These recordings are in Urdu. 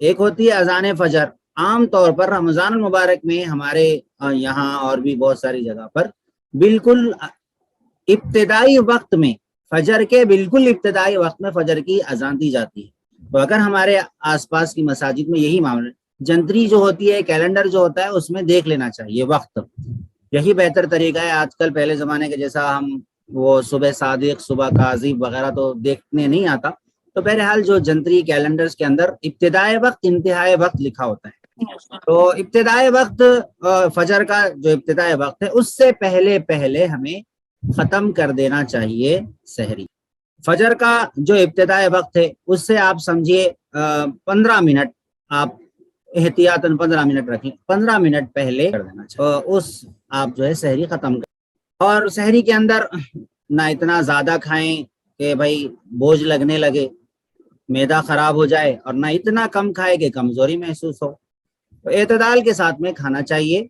ایک ہوتی ہے اذان فجر. عام طور پر رمضان المبارک میں ہمارے یہاں اور بھی بہت ساری جگہ پر بالکل ابتدائی وقت میں، فجر کے بالکل ابتدائی وقت میں فجر کی اذان دی جاتی ہے. تو اگر ہمارے آس پاس کی مساجد میں یہی معاملہ، جنتری جو ہوتی ہے، کیلنڈر جو ہوتا ہے، اس میں دیکھ لینا چاہیے وقت. یہی بہتر طریقہ ہے. آج کل پہلے زمانے کے جیسا ہم وہ صبح صادق، صبح کاذب وغیرہ تو دیکھنے نہیں آتا. تو بہرحال جو جنتری کیلنڈرز کے اندر ابتدائی وقت، انتہائی وقت لکھا ہوتا ہے. تو ابتدائی وقت فجر کا جو ابتدائی وقت ہے، اس سے پہلے پہلے ہمیں ختم کر دینا چاہیے سحری. فجر کا جو ابتدائی وقت ہے اس سے آپ سمجھیے 15 منٹ، آپ احتیاطاً 15 منٹ رکھیں، 15 منٹ پہلے کر دینا چاہیے. اس آپ جو ہے سحری ختم کر. اور سحری کے اندر نہ اتنا زیادہ کھائیں کہ بھائی بوجھ لگنے لگے، معدہ خراب ہو جائے، اور نہ اتنا کم کھائے کہ کمزوری محسوس ہو. تو اعتدال کے ساتھ میں کھانا چاہیے،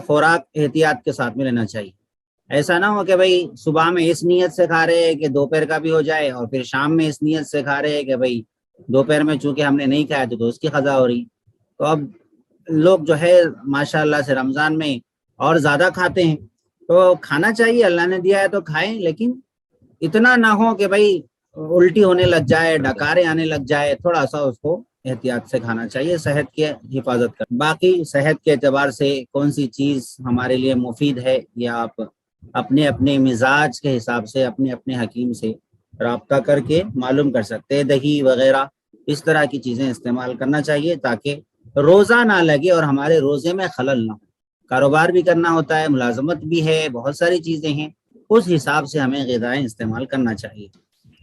خوراک احتیاط کے ساتھ میں لینا چاہیے. ایسا نہ ہو کہ بھائی صبح میں اس نیت سے کھا رہے ہیں کہ دوپہر کا بھی ہو جائے، اور پھر شام میں اس نیت سے کھا رہے ہیں کہ بھئی دوپہر میں چونکہ ہم نے نہیں کھایا تو اس کی قضا ہو رہی. تو اب لوگ جو ہے ماشاء اللہ سے رمضان میں اور زیادہ کھاتے ہیں. تو کھانا چاہیے، اللہ نے دیا ہے تو کھائیں، لیکن اتنا نہ ہو کہ بھئی الٹی ہونے لگ جائے، ڈکارے آنے لگ جائے. تھوڑا سا اس کو احتیاط سے کھانا چاہیے، صحت کی حفاظت کر. باقی صحت کے اعتبار سے کون سی چیز ہمارے لیے مفید ہے، یا آپ اپنے اپنے مزاج کے حساب سے اپنے اپنے حکیم سے رابطہ کر کے معلوم کر سکتے ہیں. دہی وغیرہ اس طرح کی چیزیں استعمال کرنا چاہیے تاکہ روزہ نہ لگے اور ہمارے روزے میں خلل نہ ہو. کاروبار بھی کرنا ہوتا ہے، ملازمت بھی ہے، بہت ساری چیزیں ہیں. اس حساب سے ہمیں غذائیں استعمال کرنا چاہیے.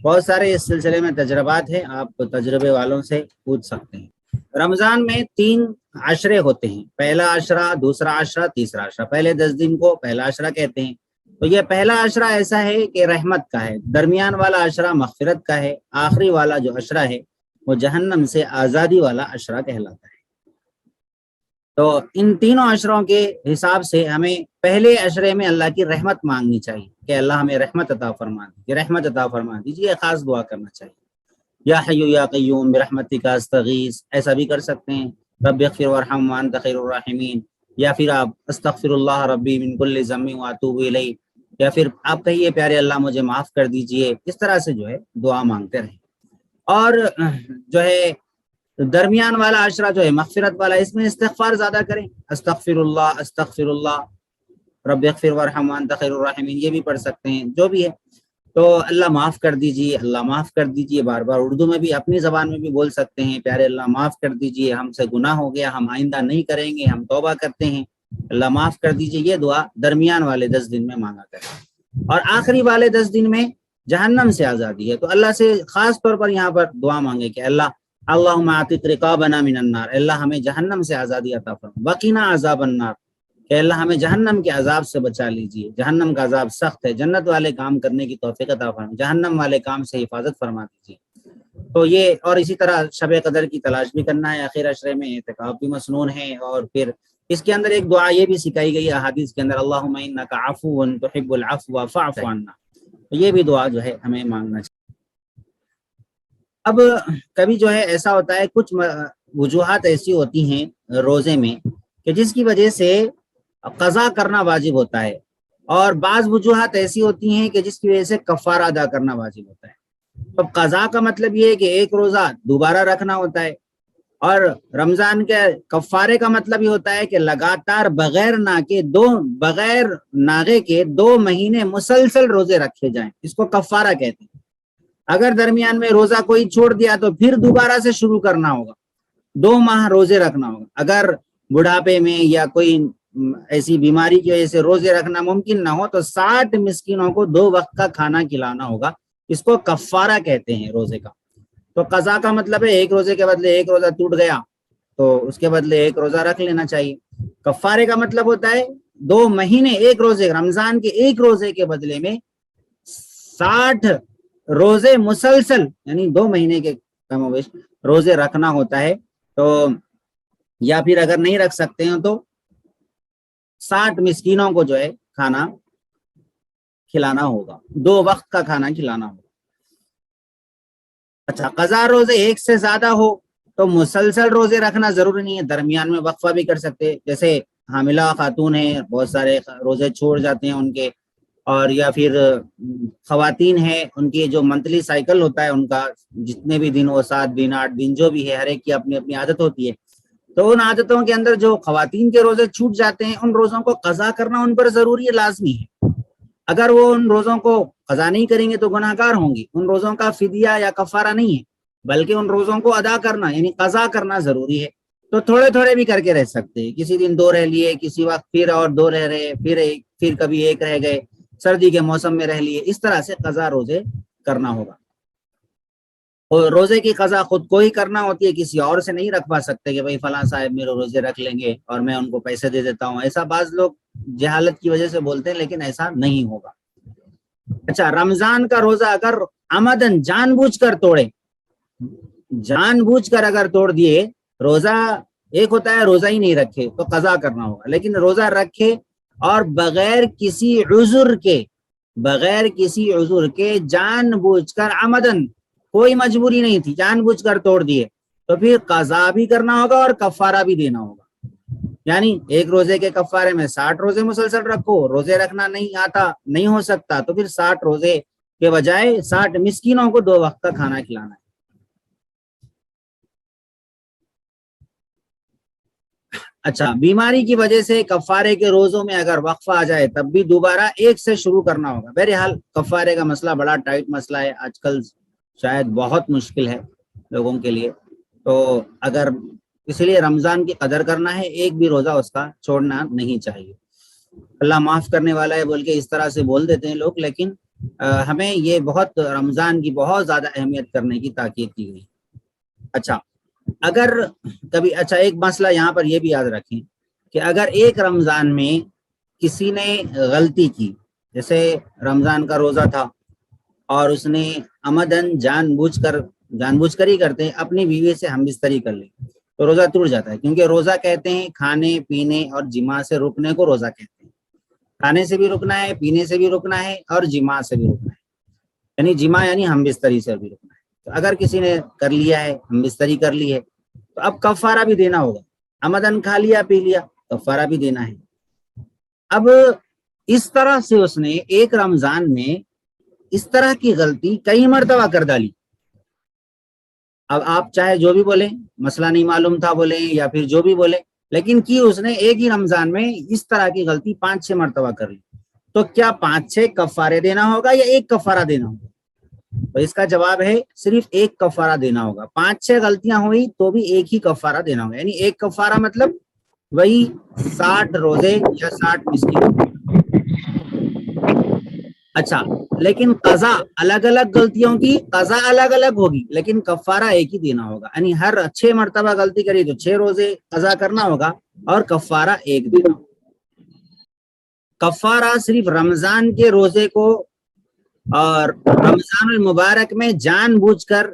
بہت سارے اس سلسلے میں تجربات ہیں، آپ تجربے والوں سے پوچھ سکتے ہیں. رمضان میں 3 عشرے ہوتے ہیں، پہلا عشرہ، دوسرا عشرہ، تیسرا عشرہ. پہلے 10 دن کو پہلا عشرہ کہتے ہیں. تو یہ پہلا عشرہ ایسا ہے کہ رحمت کا ہے، درمیان والا عشرہ مغفرت کا ہے، آخری والا جو عشرہ ہے وہ جہنم سے آزادی والا عشرہ کہلاتا ہے. تو ان تینوں عشروں کے حساب سے ہمیں پہلے عشرے میں اللہ کی رحمت مانگنی چاہیے کہ اللہ ہمیں رحمت عطا فرما دیجیے، رحمت عطا فرما دیجیے. خاص دعا کرنا چاہیے، یا حی یا قیوم برحمتک استغیث، ایسا بھی کر سکتے ہیں. رب اغفر وارحم وانت خیر الراحمین. یا پھر آپ استغفر اللہ ربی من کل ذنب واتوب الیہ. یا پھر آپ کہیے پیارے اللہ مجھے معاف کر دیجئے. اس طرح سے جو ہے دعا مانگتے رہیں. اور جو ہے درمیان والا عشرہ جو ہے مغفرت والا، اس میں استغفار زیادہ کریں. استغفر اللہ رب اغفر وارحم وانت خیر الراحمین، یہ بھی پڑھ سکتے ہیں. جو بھی ہے تو اللہ معاف کر دیجئے، اللہ معاف کر دیجئے. بار بار اردو میں بھی اپنی زبان میں بھی بول سکتے ہیں، پیارے اللہ معاف کر دیجئے، ہم سے گناہ ہو گیا، ہم آئندہ نہیں کریں گے، ہم توبہ کرتے ہیں، اللہ معاف کر دیجئے. یہ دعا درمیان والے 10 دن میں مانگا کریں. اور آخری والے 10 دن میں جہنم سے آزادی ہے، تو اللہ سے خاص طور پر یہاں پر دعا مانگے کہ اللہم اعتق رقابنا من النار، اللہ ہمیں جہنم سے آزادی عطا فرما. وقنا عذاب النار، کہ اللہ ہمیں جہنم کے عذاب سے بچا لیجئے. جہنم کا عذاب سخت ہے، جنت والے کام کرنے کی توفیق عطا فرما، جہنم والے کام سے حفاظت فرما دیجئے. تو یہ، اور اسی طرح شب قدر کی تلاش بھی کرنا ہے آخر عشرے میں، اعتکاف بھی مسنون ہے. اور پھر اس کے اندر ایک دعا یہ بھی سکھائی گئی احادیث کے اندر، اللہم انک عفو تحب العفو فاعف عنا. یہ بھی دعا جو ہے ہمیں مانگنا چاہیے. اب کبھی جو ہے ایسا ہوتا ہے، کچھ وجوہات ایسی ہوتی ہیں روزے میں کہ جس کی وجہ سے قضا کرنا واجب ہوتا ہے، اور بعض وجوہات ایسی ہوتی ہیں کہ جس کی وجہ سے کفارہ ادا کرنا واجب ہوتا ہے. اب قضا کا مطلب یہ ہے کہ ایک روزہ دوبارہ رکھنا ہوتا ہے، اور رمضان کے کفارے کا مطلب یہ ہوتا ہے کہ لگاتار بغیر ناغے کے 2 مہینے مسلسل روزے رکھے جائیں. اس کو کفارہ کہتے ہیں. اگر درمیان میں روزہ کوئی چھوڑ دیا تو پھر دوبارہ سے شروع کرنا ہوگا، 2 ماہ روزے رکھنا ہوگا. اگر بڑھاپے میں یا کوئی ایسی بیماری کی وجہ سے روزے رکھنا ممکن نہ ہو تو 60 مسکینوں کو 2 وقت کا کھانا کھلانا ہوگا. اس کو کفارہ کہتے ہیں روزے کا. تو قضا کا مطلب ہے ایک روزے کے بدلے ایک روزہ ٹوٹ گیا تو اس کے بدلے ایک روزہ رکھ لینا چاہیے. کفارے کا مطلب ہوتا ہے 2 مہینے ایک روزے، رمضان کے ایک روزے کے بدلے میں 60 روزے مسلسل، یعنی 2 مہینے کے کم و بیش روزے رکھنا ہوتا ہے. تو یا پھر اگر نہیں رکھ سکتے ہیں تو 60 مسکینوں کو جو ہے کھانا کھلانا ہوگا، 2 وقت کا کھانا کھلانا ہوگا. اچھا، قضا روزے ایک سے زیادہ ہو تو مسلسل روزے رکھنا ضروری نہیں ہے، درمیان میں وقفہ بھی کر سکتے، جیسے حاملہ خاتون ہیں بہت سارے روزے چھوڑ جاتے ہیں ان کے، اور یا پھر خواتین ہیں ان کی جو منتھلی سائیکل ہوتا ہے ان کا، جتنے بھی دن وہ 7 دن 8 دن جو بھی ہے، ہر ایک کی اپنی اپنی عادت ہوتی ہے، تو ان عادتوں کے اندر جو خواتین کے روزے چھوٹ جاتے ہیں ان روزوں کو قضا کرنا ان پر ضروری ہے، لازمی ہے۔ اگر وہ ان روزوں کو قضا نہیں کریں گے تو گناہ گار ہوں گی۔ ان روزوں کا فدیہ یا کفارہ نہیں ہے، بلکہ ان روزوں کو ادا کرنا یعنی قضا کرنا ضروری ہے۔ تو تھوڑے تھوڑے بھی کر کے رہ سکتے ہیں، کسی دن 2 رہ لیے، کسی وقت پھر اور 2 رہ رہے، پھر کبھی 1 رہ گئے، سردی کے موسم میں رہ لیے، اس طرح سے قضا روزے کرنا ہوگا۔ اور روزے کی قضا خود کو ہی کرنا ہوتی ہے، کسی اور سے نہیں رکھوا سکتے کہ بھائی فلاں صاحب میرے روزے رکھ لیں گے اور میں ان کو پیسے دے دیتا ہوں، ایسا بعض لوگ جہالت کی وجہ سے بولتے ہیں، لیکن ایسا نہیں ہوگا۔ اچھا، رمضان کا روزہ اگر عمدن جان بوجھ کر توڑے، جان بوجھ کر اگر توڑ دیے روزہ، ایک ہوتا ہے روزہ ہی نہیں رکھے تو قضا کرنا ہوگا، لیکن روزہ رکھے اور بغیر کسی عذر کے جان بوجھ کر عمدن، کوئی مجبوری نہیں تھی، جان بوجھ کر توڑ دیے، تو پھر قضا بھی کرنا ہوگا اور کفارہ بھی دینا ہوگا۔ یعنی ایک روزے کے کفارے میں 60 روزے مسلسل رکھو، روزے رکھنا نہیں آتا، نہیں ہو سکتا، تو پھر 60 روزے کے بجائے 60 مسکینوں کو 2 وقت کا کھانا کھلانا ہے۔ اچھا، بیماری کی وجہ سے کفارے کے روزوں میں اگر وقفہ آ جائے تب بھی دوبارہ 1 سے شروع کرنا ہوگا۔ بہرحال کفارے کا مسئلہ بڑا ٹائٹ مسئلہ ہے، آج کل شاید بہت مشکل ہے لوگوں کے لیے، تو اگر اس لیے رمضان کی قدر کرنا ہے، ایک بھی روزہ اس کا چھوڑنا نہیں چاہیے۔ اللہ معاف کرنے والا ہے بول کے اس طرح سے بول دیتے ہیں لوگ، لیکن ہمیں یہ بہت رمضان کی بہت زیادہ اہمیت کرنے کی تاکید کی گئی۔ اچھا، اگر کبھی، اچھا ایک مسئلہ یہاں پر یہ بھی یاد رکھیں کہ اگر ایک رمضان میں کسی نے غلطی کی، جیسے رمضان کا روزہ تھا اور اس نے عمدن جان بوجھ کر ہی کرتے ہیں، اپنی بیوی سے ہم بستری کر لی، تو روزہ ٹوٹ جاتا ہے، کیونکہ روزہ کہتے ہیں کھانے پینے اور جماع سے رکنے کو روزہ کہتے ہیں۔ کھانے سے بھی رکنا ہے، پینے سے بھی رکنا ہے، اور جماع سے بھی رکنا ہے، یعنی جماع یعنی ہم بستری سے بھی رکنا ہے۔ تو اگر کسی نے کر لیا ہے، ہم بستری کر لی ہے، تو اب کفارہ بھی دینا ہوگا۔ عمدن کھا لیا پی لیا، کفارہ بھی دینا ہے۔ اب اس طرح سے اس نے ایک رمضان میں اس طرح کی غلطی کئی مرتبہ کر ڈالی۔ اب آپ چاہے جو بھی بولیں، مسئلہ نہیں معلوم تھا بولیں یا پھر جو بھی بولیں، لیکن کی اس نے ایک ہی رمضان میں اس طرح کی غلطی 5-6 مرتبہ کر لی، تو کیا 5-6 کفارے دینا ہوگا یا ایک کفارہ دینا ہوگا؟ تو اس کا جواب ہے صرف ایک کفارہ دینا ہوگا۔ 5-6 غلطیاں ہوئی تو بھی ایک ہی کفارہ دینا ہوگا، یعنی ایک کفارہ مطلب وہی 60 روزے یا 60 مسکین۔ اچھا، لیکن قضا الگ الگ غلطیوں کی قضا الگ الگ ہوگی، لیکن کفارہ ایک ہی دینا ہوگا، یعنی ہر 6 مرتبہ غلطی کری تو 6 روزے قضا کرنا ہوگا اور کفارہ ایک دینا ہوگا۔ کفارہ صرف رمضان کے روزے کو اور رمضان المبارک میں جان بوجھ کر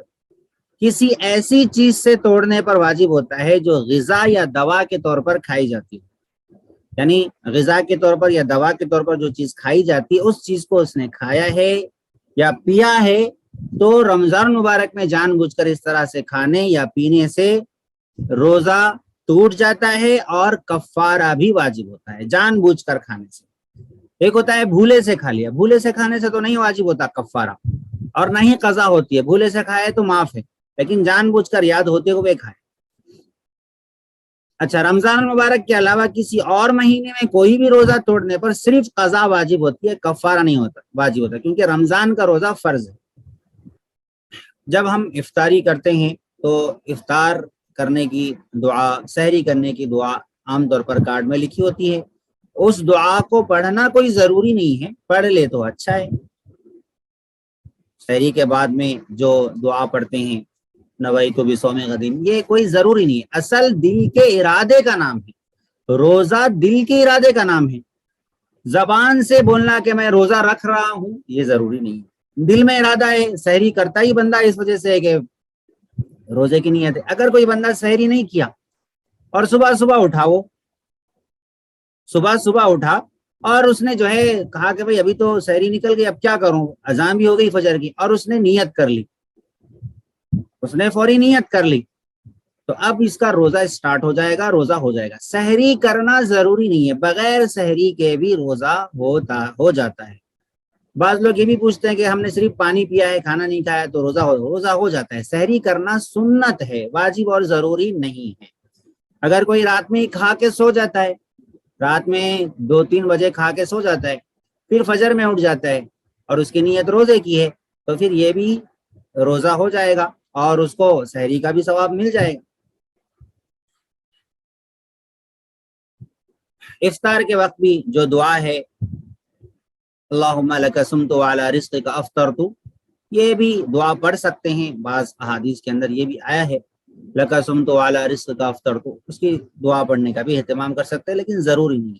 کسی ایسی چیز سے توڑنے پر واجب ہوتا ہے جو غذا یا دوا کے طور پر کھائی جاتی ہے، یعنی غذا کے طور پر یا دوا کے طور پر جو چیز کھائی جاتی ہے اس چیز کو اس نے کھایا ہے یا پیا ہے، تو رمضان مبارک میں جان بوجھ کر اس طرح سے کھانے یا پینے سے روزہ ٹوٹ جاتا ہے اور کفارہ بھی واجب ہوتا ہے جان بوجھ کر کھانے سے۔ ایک ہوتا ہے بھولے سے کھا لیا، بھولے سے کھانے سے تو نہیں واجب ہوتا کفارہ اور نہ ہی قضا ہوتی ہے، بھولے سے کھائے تو معاف ہے، لیکن جان بوجھ کر یاد ہوتے ہوئے کھائے۔ اچھا، رمضان مبارک کے علاوہ کسی اور مہینے میں کوئی بھی روزہ توڑنے پر صرف قضا واجب ہوتی ہے، کفارہ نہیں ہوتا واجب ہوتا، کیونکہ رمضان کا روزہ فرض ہے۔ جب ہم افطاری کرتے ہیں تو افطار کرنے کی دعا، سحری کرنے کی دعا عام طور پر کارڈ میں لکھی ہوتی ہے، اس دعا کو پڑھنا کوئی ضروری نہیں ہے، پڑھ لے تو اچھا ہے۔ سحری کے بعد میں جو دعا پڑھتے ہیں نویت بصوم غد، یہ کوئی ضروری نہیں ہے، اصل دل کے ارادے کا نام ہے، روزہ دل کے ارادے کا نام ہے۔ زبان سے بولنا کہ میں روزہ رکھ رہا ہوں یہ ضروری نہیں ہے، دل میں ارادہ ہے، سحری کرتا ہی بندہ اس وجہ سے ہے کہ روزے کی نیت ہے۔ اگر کوئی بندہ سحری نہیں کیا اور صبح صبح اٹھا اور اس نے جو ہے کہا کہ بھئی ابھی تو سحری نکل گئی، اب کیا کروں، اذان بھی ہو گئی فجر کی، اور اس نے نیت کر لی، اس نے فوری نیت کر لی، تو اب اس کا روزہ سٹارٹ ہو جائے گا، روزہ ہو جائے گا۔ سحری کرنا ضروری نہیں ہے، بغیر سحری کے بھی روزہ ہو جاتا ہے۔ بعض لوگ یہ بھی پوچھتے ہیں کہ ہم نے صرف پانی پیا ہے، کھانا نہیں کھایا تو روزہ ہو جاتا ہے۔ سحری کرنا سنت ہے، واجب اور ضروری نہیں ہے۔ اگر کوئی رات میں ہی کھا کے سو جاتا ہے، رات میں 2-3 بجے کھا کے سو جاتا ہے، پھر فجر میں اٹھ جاتا ہے اور اس کی نیت روزے کی ہے، تو پھر یہ بھی روزہ ہو جائے گا اور اس کو سحری کا بھی ثواب مل جائے گا۔ افطار کے وقت بھی جو دعا ہے، اللہم لک صمت وعلی رزقک افطرت، یہ بھی دعا پڑھ سکتے ہیں۔ بعض احادیث کے اندر یہ بھی آیا ہے لک صمت وعلی رزقک افطرت، اس کی دعا پڑھنے کا بھی اہتمام کر سکتے ہیں، لیکن ضروری نہیں۔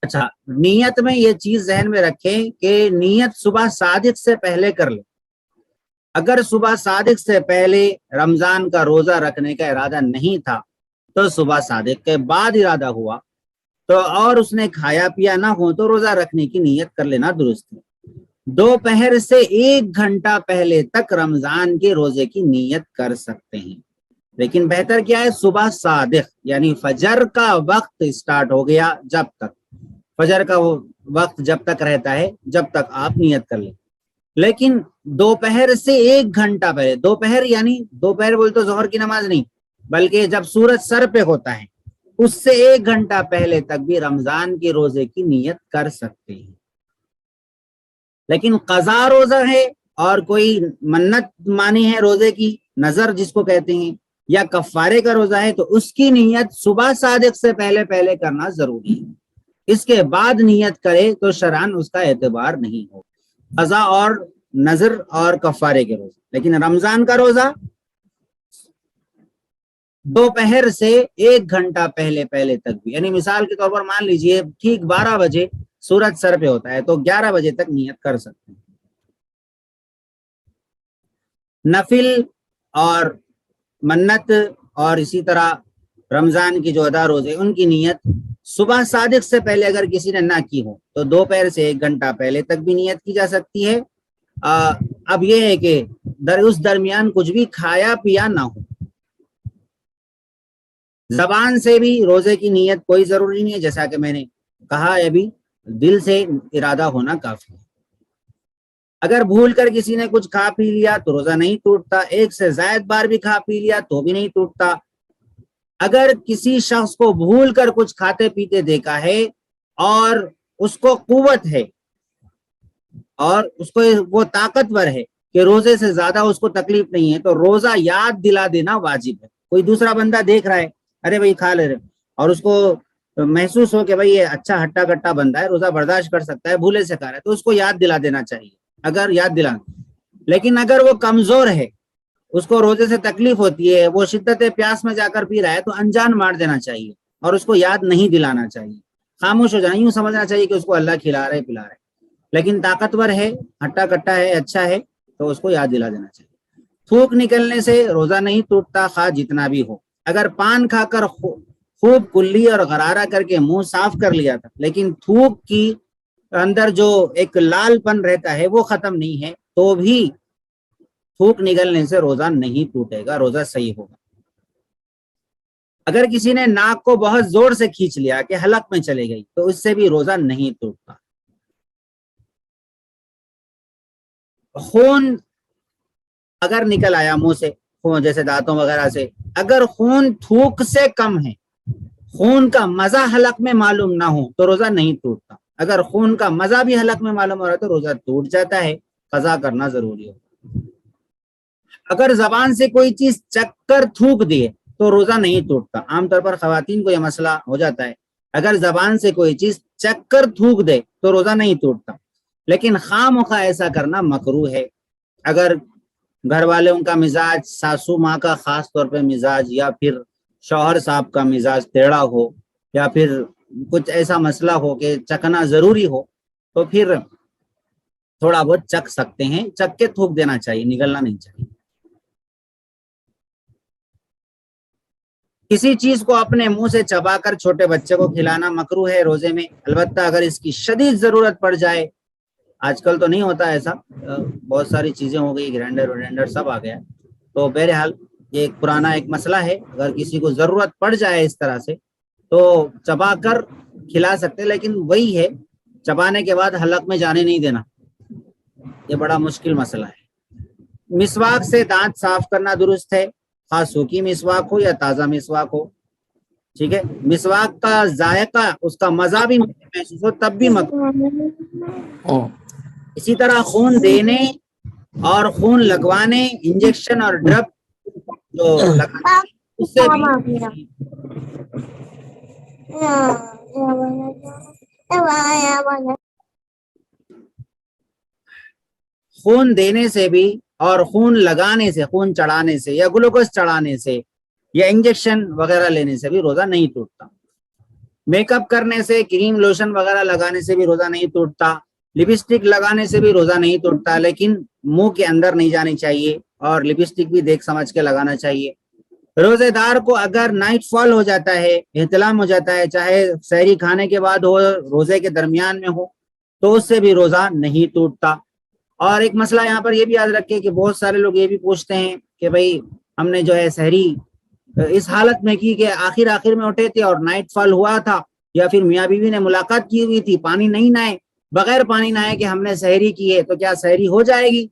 اچھا، نیت میں یہ چیز ذہن میں رکھیں کہ نیت صبح صادق سے پہلے کر لیں۔ اگر صبح صادق سے پہلے رمضان کا روزہ رکھنے کا ارادہ نہیں تھا تو صبح صادق کے بعد ارادہ ہوا تو اور اس نے کھایا پیا نہ ہو تو روزہ رکھنے کی نیت کر لینا درست ہے۔ دوپہر سے 1 گھنٹہ پہلے تک رمضان کے روزے کی نیت کر سکتے ہیں، لیکن بہتر کیا ہے؟ صبح صادق یعنی فجر کا وقت سٹارٹ ہو گیا، جب تک فجر کا وہ وقت جب تک رہتا ہے جب تک آپ نیت کر لیں۔ لیکن دوپہر سے 1 گھنٹہ پہلے، دوپہر یعنی دوپہر بول تو ظہر کی نماز نہیں، بلکہ جب سورج سر پہ ہوتا ہے اس سے 1 گھنٹہ پہلے تک بھی رمضان کے روزے کی نیت کر سکتے ہیں۔ لیکن قضا روزہ ہے اور کوئی منت مانی ہے روزے کی، نظر جس کو کہتے ہیں، یا کفارے کا روزہ ہے، تو اس کی نیت صبح صادق سے پہلے کرنا ضروری ہے۔ اس کے بعد نیت کرے تو شرعاً اس کا اعتبار نہیں ہو، قضا اور نظر اور کفارے کے روزے۔ لیکن رمضان کا روزہ دوپہر سے 1 گھنٹہ پہلے تک بھی، یعنی مثال کے طور پر مان لیجئے ٹھیک 12 بجے سورج سر پہ ہوتا ہے تو 11 بجے تک نیت کر سکتے ہیں۔ نفل اور منت اور اسی طرح رمضان کی جو ادا روزے ان کی نیت صبح صادق سے پہلے اگر کسی نے نہ کی ہو تو دوپہر سے 1 گھنٹہ پہلے تک بھی نیت کی جا سکتی ہے۔ اب یہ ہے کہ اس درمیان کچھ بھی کھایا پیا نہ ہو۔ زبان سے بھی روزے کی نیت کوئی ضروری نہیں ہے، جیسا کہ میں نے کہا ابھی، دل سے ارادہ ہونا کافی ہے۔ اگر بھول کر کسی نے کچھ کھا پی لیا تو روزہ نہیں ٹوٹتا، 1 سے زائد بار بھی کھا پی لیا تو بھی نہیں ٹوٹتا۔ اگر کسی شخص کو بھول کر کچھ کھاتے پیتے دیکھا ہے اور اس کو قوت ہے اور اس کو وہ طاقتور ہے کہ روزے سے زیادہ اس کو تکلیف نہیں ہے تو روزہ یاد دلا دینا واجب ہے۔ کوئی دوسرا بندہ دیکھ رہا ہے، ارے بھائی کھا لے رہے، اور اس کو محسوس ہو کہ بھائی یہ اچھا ہٹا کٹا بندہ ہے، روزہ برداشت کر سکتا ہے، بھولے سے کھا رہا ہے، تو اس کو یاد دلا دینا چاہیے اگر یاد دلا۔ لیکن اگر وہ کمزور ہے، اس کو روزے سے تکلیف ہوتی ہے، وہ شدت پیاس میں جا کر پی رہا ہے، تو انجان مار دینا چاہیے اور اس کو یاد نہیں دلانا چاہیے، خاموش ہو جانا، یوں سمجھنا چاہیے کہ اس کو اللہ کھلا رہے پلا رہے۔ لیکن طاقتور ہے، ہٹا کٹا ہے، اچھا ہے، تو اس کو یاد دلا دینا چاہیے۔ تھوک نکلنے سے روزہ نہیں ٹوٹتا، خواہ جتنا بھی ہو۔ اگر پان کھا کر خوب کلی اور غرارہ کر کے منہ صاف کر لیا تھا لیکن تھوک کی اندر جو ایک لال پن رہتا ہے وہ ختم نہیں ہے تو بھی تھوک نکلنے سے روزہ نہیں ٹوٹے گا، روزہ صحیح ہوگا۔ اگر کسی نے ناک کو بہت زور سے کھینچ لیا کہ حلق میں چلے گئی تو اس سے بھی روزہ نہیں ٹوٹتا۔ خون اگر نکل آیا منہ سے، خون جیسے دانتوں وغیرہ سے، اگر خون تھوک سے کم ہے، خون کا مزہ حلق میں معلوم نہ ہو تو روزہ نہیں ٹوٹتا۔ اگر خون کا مزہ بھی حلق میں معلوم ہو رہا ہے تو روزہ ٹوٹ جاتا ہے، قضا کرنا ضروری ہو۔ اگر زبان سے کوئی چیز چک کر تھوک دیے تو روزہ نہیں ٹوٹتا۔ عام طور پر خواتین کو یہ مسئلہ ہو جاتا ہے، اگر زبان سے کوئی چیز چک کر تھوک دے تو روزہ نہیں ٹوٹتا، لیکن خواہ مخواہ ایسا کرنا مکروہ ہے۔ اگر گھر والوں کا مزاج، ساسو ماں کا خاص طور پہ مزاج، یا پھر شوہر صاحب کا مزاج ٹیڑھا ہو، یا پھر کچھ ایسا مسئلہ ہو کہ چکنا ضروری ہو، تو پھر تھوڑا بہت چک سکتے ہیں، چک کے تھوک دینا چاہیے، نگلنا نہیں چاہیے۔ کسی چیز کو اپنے منہ سے چبا کر چھوٹے بچے کو کھلانا مکروہ ہے روزے میں، البتہ اگر اس کی شدید ضرورت پڑ جائے۔ آج کل تو نہیں ہوتا ایسا، بہت ساری چیزیں ہو گئی، گرینڈر سب آ گیا، تو بہرحال یہ ایک پرانا ایک مسئلہ ہے، اگر کسی کو ضرورت پڑ جائے اس طرح سے تو چبا کر کھلا سکتے، لیکن وہی ہے چبانے کے بعد حلق میں جانے نہیں دینا، یہ بڑا مشکل مسئلہ ہے۔ مسواک سے دانت صاف کرنا درست ہے، خاص سوکھی مسواک ہو یا تازہ مسواک ہو، ٹھیک ہے۔ مسواک کا ذائقہ، اس کا مزہ بھی محسوس ہو تب بھی مکروہ۔ اسی طرح خون دینے اور خون لگوانے، انجیکشن اور ڈرپ جو لگانے اس سے بھی خون دینے سے بھی اور خون لگانے سے، خون چڑھانے سے یا گلوکوز چڑھانے سے یا انجیکشن وغیرہ لینے سے بھی روزہ نہیں ٹوٹتا۔ میک اپ کرنے سے، کریم لوشن وغیرہ لگانے سے بھی روزہ نہیں ٹوٹتا، لپسٹک لگانے سے بھی روزہ نہیں ٹوٹتا، لیکن منہ کے اندر نہیں جانی چاہیے اور لپسٹک بھی دیکھ سمجھ کے لگانا چاہیے۔ روزے دار کو اگر نائٹ فال ہو جاتا ہے، احتلام ہو جاتا ہے، چاہے سحری کھانے کے بعد ہو، روزے کے درمیان میں ہو، تو اس سے بھی روزہ نہیں ٹوٹتا۔ اور ایک مسئلہ یہاں پر یہ بھی یاد رکھے کہ بہت سارے لوگ یہ بھی پوچھتے ہیں کہ بھائی ہم نے جو ہے سحری اس حالت میں کی کہ آخر میں اٹھے تھے اور نائٹ فال ہوا تھا، یا پھر میاں بیوی نے ملاقات کی ہوئی تھی، پانی نہیں نہائے، بغیر پانی نہائے کہ ہم نے سحری کی ہے، تو کیا سحری ہو جائے گی؟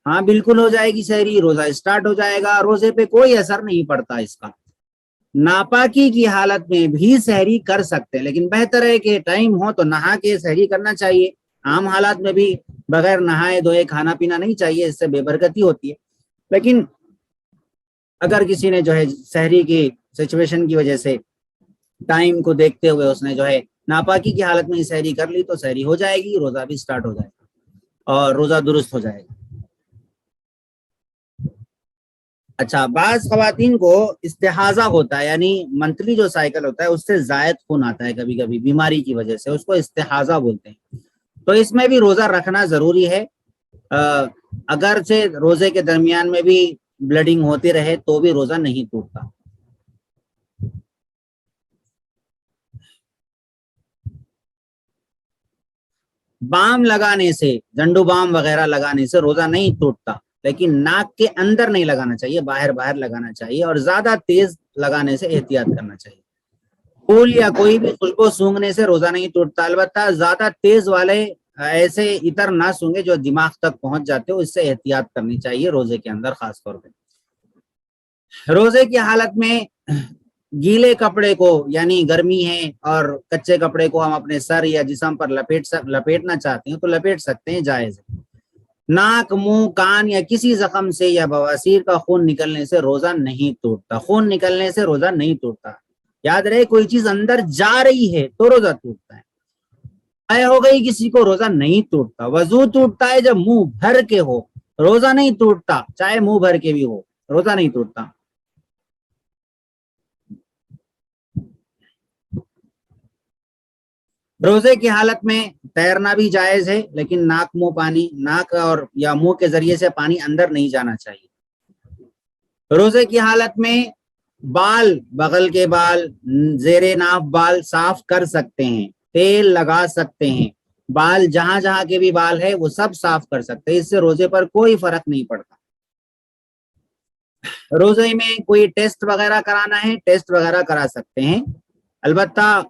ہاں بالکل ہو جائے گی سحری، روزہ اسٹارٹ ہو جائے گا، روزے پہ کوئی اثر نہیں پڑتا اس کا۔ ناپاکی کی حالت میں بھی سحری کر سکتے ہیں، لیکن بہتر ہے کہ ٹائم ہو تو نہا کے سحری کرنا چاہیے۔ عام حالات میں بھی بغیر نہائے دھوئے کھانا پینا نہیں چاہیے، اس سے بے برکتی ہوتی ہے۔ لیکن اگر کسی نے جو ہے سحری کی سچویشن کی وجہ سے ٹائم کو دیکھتے ہوئے اس نے جو ہے ناپاکی کی حالت میں سحری کر لی تو سحری ہو جائے گی، روزہ بھی سٹارٹ ہو جائے گا اور روزہ درست ہو جائے گا۔ اچھا، بعض خواتین کو استحاضہ ہوتا ہے، یعنی منتھلی جو سائیکل ہوتا ہے اس سے زائد خون آتا ہے کبھی کبھی بیماری کی وجہ سے، اس کو استحاضہ بولتے ہیں، تو اس میں بھی روزہ رکھنا ضروری ہے۔ اگرچہ روزے کے درمیان میں بھی بلڈنگ ہوتی رہے تو بھی روزہ نہیں ٹوٹتا۔ بام لگانے سے، جنڈو بام وغیرہ لگانے سے روزہ نہیں ٹوٹتا، لیکن ناک کے اندر نہیں لگانا چاہیے، باہر لگانا چاہیے، اور زیادہ تیز لگانے سے احتیاط کرنا چاہیے۔ پھول یا کوئی بھی خوشبو سونگھنے سے روزہ نہیں ٹوٹتا، البتہ زیادہ تیز والے ایسے عطر نہ سونگھے جو دماغ تک پہنچ جاتے ہو، اس سے احتیاط کرنی چاہیے روزے کے اندر خاص طور پہ۔ روزے کی حالت میں گیلے کپڑے کو، یعنی گرمی ہے اور کچے کپڑے کو ہم اپنے سر یا جسم پر لپیٹنا چاہتے ہیں تو لپیٹ سکتے ہیں، جائز ہے۔ ناک، منہ، کان یا کسی زخم سے یا بواسیر کا خون نکلنے سے روزہ نہیں ٹوٹتا، خون نکلنے سے روزہ نہیں ٹوٹتا۔ یاد رہے کوئی چیز اندر جا رہی ہے تو روزہ ٹوٹتا ہے، طے ہو گئی کسی کو روزہ نہیں ٹوٹتا۔ وضو ٹوٹتا ہے جب منہ بھر کے ہو، روزہ نہیں ٹوٹتا، چاہے منہ بھر کے بھی ہو، روزہ نہیں ٹوٹتا۔ روزے کی حالت میں تیرنا بھی جائز ہے، لیکن ناک اور یا منہ کے ذریعے سے پانی اندر نہیں جانا چاہیے۔ روزے کی حالت میں بال، بغل کے بال، زیر ناف بال صاف کر سکتے ہیں، تیل لگا سکتے ہیں، بال جہاں جہاں کے بھی بال ہے وہ سب صاف کر سکتے ہیں، اس سے روزے پر کوئی فرق نہیں پڑتا۔ روزے میں کوئی ٹیسٹ وغیرہ کرانا ہے، ٹیسٹ وغیرہ کرا سکتے ہیں، البتہ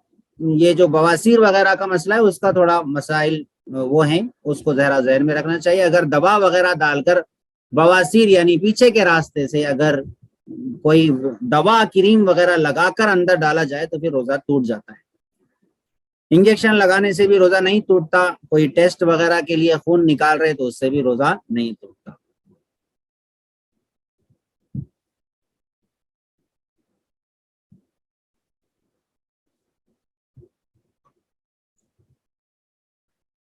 یہ جو بواسیر وغیرہ کا مسئلہ ہے اس کا تھوڑا مسائل وہ ہیں، اس کو ذرا ذہن میں رکھنا چاہیے۔ اگر دوا وغیرہ ڈال کر بواسیر یعنی پیچھے کے راستے سے اگر کوئی دوا کریم وغیرہ لگا کر اندر ڈالا جائے تو پھر روزہ ٹوٹ جاتا ہے۔ انجیکشن لگانے سے بھی روزہ نہیں ٹوٹتا، کوئی ٹیسٹ وغیرہ کے لیے خون نکال رہے تو اس سے بھی روزہ نہیں ٹوٹتا۔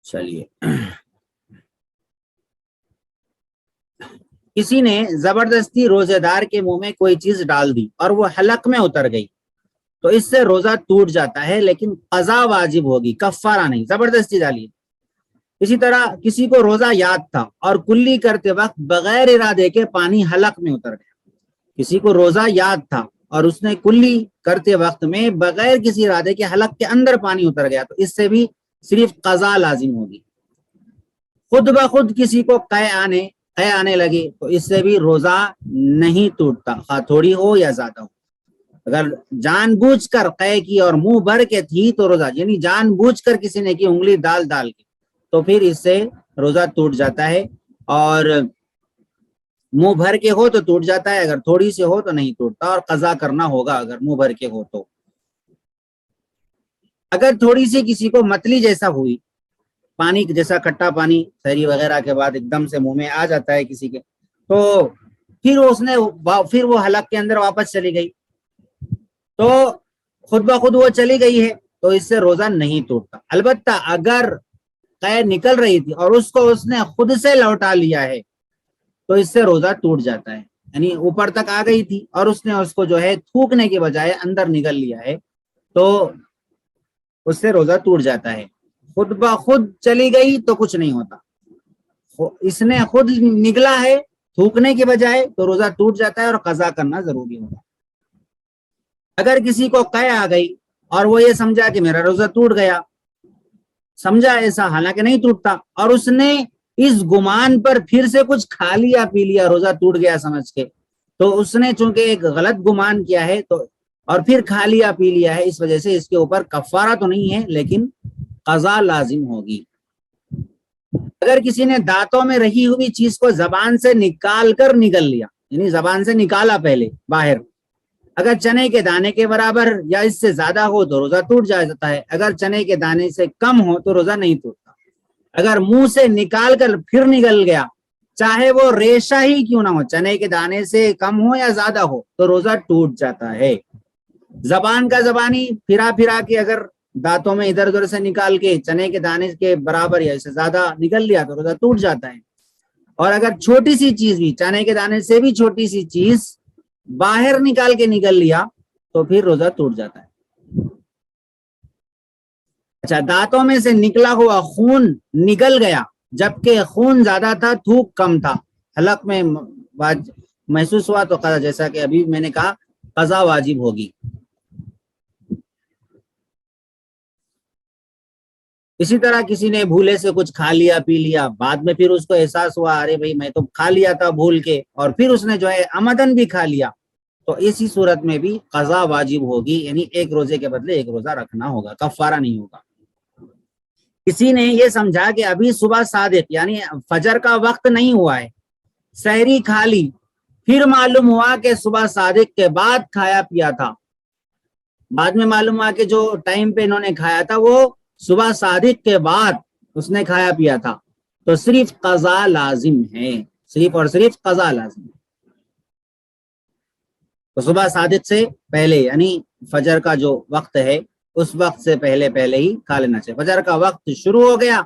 چلیے، کسی نے زبردستی روزے دار کے منہ میں کوئی چیز ڈال دی اور وہ حلق میں اتر گئی تو اس سے روزہ ٹوٹ جاتا ہے، لیکن قضا واجب ہوگی، کفارہ نہیں، زبردستی ڈالی۔ اسی طرح کسی کو روزہ یاد تھا اور کلی کرتے وقت بغیر ارادے کے پانی حلق میں اتر گیا، کسی کو روزہ یاد تھا اور اس نے کلی کرتے وقت میں بغیر کسی ارادے کے حلق کے اندر پانی اتر گیا تو اس سے بھی صرف قضا لازم ہوگی۔ خود بخود کسی کو قے آنے قے آنے لگی تو اس سے بھی روزہ نہیں ٹوٹتا، خواہ تھوڑی ہو یا زیادہ ہو۔ اگر جان بوجھ کر قے کی اور منہ بھر کے تھی تو روزہ، یعنی جان بوجھ کر کسی نے کی انگلی ڈال ڈال کے، تو پھر اس سے روزہ ٹوٹ جاتا ہے، اور منہ بھر کے ہو تو ٹوٹ جاتا ہے، اگر تھوڑی سے ہو تو نہیں ٹوٹتا، اور قضا کرنا ہوگا اگر منہ بھر کے ہو تو۔ اگر تھوڑی سی کسی کو متلی جیسا ہوئی، پانی جیسا کھٹا پانی سحری وغیرہ کے بعد ایک دم سے منہ میں آ جاتا ہے کسی کے، تو پھر وہ حلق کے اندر واپس چلی گئی، تو خود بخود وہ چلی گئی ہے، تو اس سے روزہ نہیں ٹوٹتا۔ البتہ اگر قے نکل رہی تھی اور اس کو اس نے خود سے لوٹا لیا ہے تو اس سے روزہ ٹوٹ جاتا ہے، یعنی اوپر تک آ گئی تھی اور اس نے اس کو جو ہے تھوکنے کے بجائے اندر نگل لیا ہے، تو اس سے روزہ ٹوٹ جاتا ہے۔ خود بخود چلی گئی تو کچھ نہیں ہوتا، اس نے خود نگلا ہے تھوکنے کے بجائے تو روزہ ٹوٹ جاتا ہے اور قضا کرنا ضروری ہوگا۔ اگر کسی کو قے آ گئی اور وہ یہ سمجھا کہ میرا روزہ ٹوٹ گیا، سمجھا ایسا، حالانکہ نہیں ٹوٹتا، اور اس نے اس گمان پر پھر سے کچھ کھا لیا پی لیا روزہ ٹوٹ گیا سمجھ کے، تو اس نے چونکہ ایک غلط گمان کیا ہے تو اور پھر کھا لیا پی لیا ہے، اس وجہ سے اس کے اوپر کفارہ تو نہیں ہے لیکن قضا لازم ہوگی۔ اگر کسی نے دانتوں میں رہی ہوئی چیز کو زبان سے نکال کر نگل لیا، یعنی زبان سے نکالا پہلے باہر، اگر چنے کے دانے کے برابر یا اس سے زیادہ ہو تو روزہ ٹوٹ جاتا ہے، اگر چنے کے دانے سے کم ہو تو روزہ نہیں ٹوٹتا۔ اگر منہ سے نکال کر پھر نگل گیا، چاہے وہ ریشہ ہی کیوں نہ ہو، چنے کے دانے سے کم ہو یا زیادہ ہو، تو روزہ ٹوٹ جاتا ہے۔ زبان کا زبانی پھرا پھرا کے اگر دانتوں میں ادھر ادھر سے نکال کے چنے کے دانے کے برابر یا اس سے زیادہ نکل لیا تو روزہ ٹوٹ جاتا ہے۔ اور اگر چھوٹی سی چیز بھی، چنے کے دانے سے بھی چھوٹی سی چیز باہر نکال کے نگل لیا تو پھر روزہ ٹوٹ جاتا ہے۔ اچھا، دانتوں میں سے نکلا ہوا خون نگل گیا جبکہ خون زیادہ تھا، تھوک کم تھا، حلق میں محسوس ہوا تو قضا، جیسا کہ ابھی میں نے کہا، قضا واجب ہوگی۔ اسی طرح کسی نے بھولے سے کچھ کھا لیا پی لیا، بعد میں پھر اس کو احساس ہوا ارے بھائی میں تو کھا لیا تھا بھول کے، اور پھر اس نے جو ہے عمدن بھی کھا لیا، تو اسی صورت میں بھی قضا واجب ہوگی، یعنی ایک روزے کے بدلے ایک روزہ رکھنا ہوگا، کفارہ نہیں ہوگا۔ کسی نے یہ سمجھا کہ ابھی صبح صادق یعنی فجر کا وقت نہیں ہوا ہے، سحری کھا لی، پھر معلوم ہوا کہ صبح صادق کے بعد کھایا پیا تھا، بعد میں معلوم ہوا کہ جو ٹائم پہ انہوں نے کھایا تھا وہ صبح صادق کے بعد اس نے کھایا پیا تھا، تو صرف قضا لازم ہے، صرف اور صرف قضا لازم ہے۔ تو صبح صادق سے پہلے یعنی فجر کا جو وقت ہے اس وقت سے پہلے ہی کھا لینا چاہیے۔ فجر کا وقت شروع ہو گیا،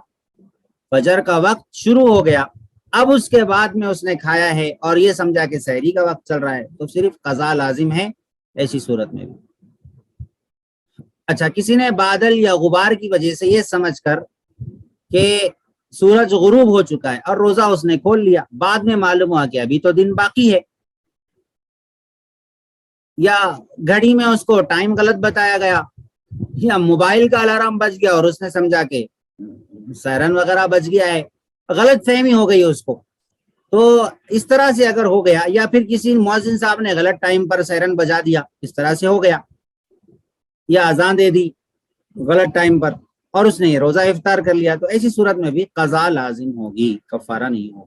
فجر کا وقت شروع ہو گیا، اب اس کے بعد میں اس نے کھایا ہے اور یہ سمجھا کہ سحری کا وقت چل رہا ہے، تو صرف قضا لازم ہے ایسی صورت میں بھی۔ اچھا، کسی نے بادل یا غبار کی وجہ سے یہ سمجھ کر کہ سورج غروب ہو چکا ہے اور روزہ اس نے کھول لیا، بعد میں معلوم ہوا کہ ابھی تو دن باقی ہے، یا گھڑی میں اس کو ٹائم غلط بتایا گیا، یا موبائل کا الارم بج گیا اور اس نے سمجھا کہ سائرن وغیرہ بج گیا ہے، غلط فہمی ہو گئی اس کو، تو اس طرح سے اگر ہو گیا، یا پھر کسی مؤذن صاحب نے غلط ٹائم پر سائرن بجا دیا، اس طرح سے ہو گیا، یا اذان دے دی غلط ٹائم پر اور اس نے روزہ افطار کر لیا، تو ایسی صورت میں بھی قضا لازم ہوگی، کفارہ نہیں ہوگا۔